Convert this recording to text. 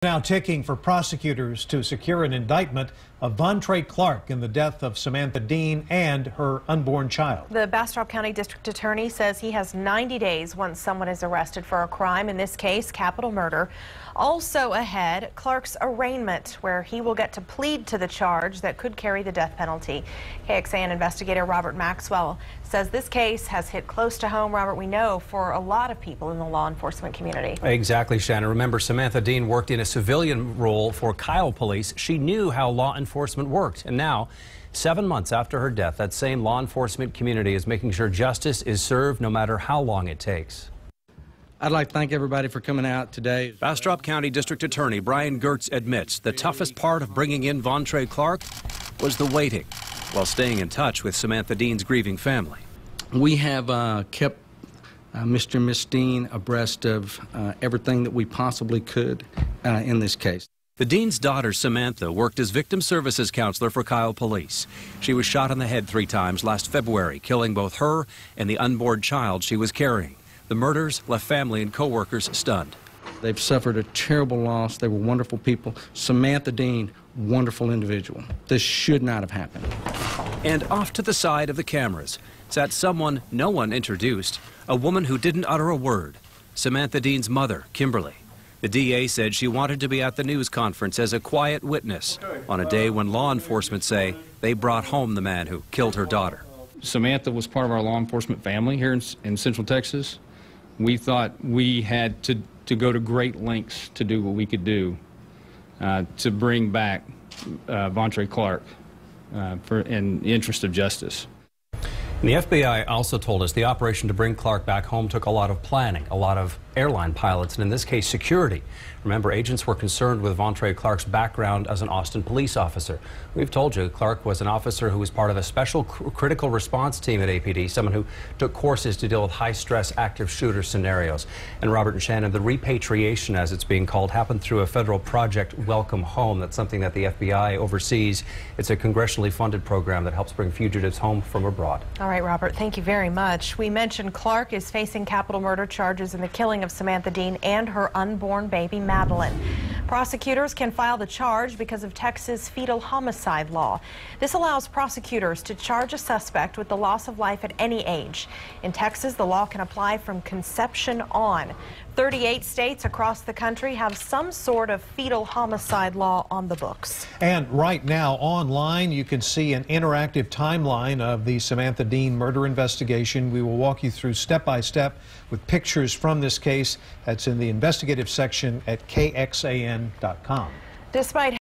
Now ticking for prosecutors to secure an indictment of VonTrey Clark in the death of Samantha Dean and her unborn child. The Bastrop County District Attorney says he has 90 days once someone is arrested for a crime, in this case capital murder. Also ahead, Clark's arraignment, where he will get to plead to the charge that could carry the death penalty. KXAN investigator Robert Maxwell says this case has hit close to home, Robert, we know, for a lot of people in the law enforcement community. Exactly, Shannon. Remember, Samantha Dean worked in a civilian role for Kyle Police. She knew how law enforcement worked. And now, 7 months after her death, that same law enforcement community is making sure justice is served no matter how long it takes. I'd like to thank everybody for coming out today. Bastrop County District Attorney Brian Gertz admits the toughest part of bringing in VonTrey Clark was the waiting, while staying in touch with Samantha Dean's grieving family. We have kept Mr. and Miss Dean abreast of everything that we possibly could in this case. The Dean's daughter, Samantha, worked as victim services counselor for Kyle Police. She was shot in the head 3 times last February, killing both her and the unborn child she was carrying. The murders left family and co-workers stunned. They've suffered a terrible loss. They were wonderful people. Samantha Dean, wonderful individual. This should not have happened. And off to the side of the cameras sat someone no one introduced, a woman who didn't utter a word, Samantha Dean's mother, Kimberly. The DA said she wanted to be at the news conference as a quiet witness on a day when law enforcement say they brought home the man who killed her daughter. Samantha was part of our law enforcement family here in Central Texas. We thought we had to go to great lengths to do what we could do to bring back VonTrey Clark in the interest of justice. And the FBI also told us the operation to bring Clark back home took a lot of planning, a lot of airline pilots, and in this case, security. Remember, agents were concerned with VonTrey Clark's background as an Austin police officer. We've told you Clark was an officer who was part of a special critical response team at APD, someone who took courses to deal with high-stress active shooter scenarios. And Robert and Shannon, the repatriation, as it's being called, happened through a federal project, Welcome Home. That's something that the FBI oversees. It's a congressionally funded program that helps bring fugitives home from abroad. All right, Robert, thank you very much. We mentioned Clark is facing capital murder charges in the killing of Samantha Dean and her unborn baby, Madeline. Prosecutors can file the charge because of Texas fetal homicide law. This allows prosecutors to charge a suspect with the loss of life at any age. In Texas, the law can apply from conception on. 38 states across the country have some sort of fetal homicide law on the books. And right now online you can see an interactive timeline of the Samantha Dean murder investigation. We will walk you through step by step with pictures from this case. That's in the investigative section at KXAN.com. Despite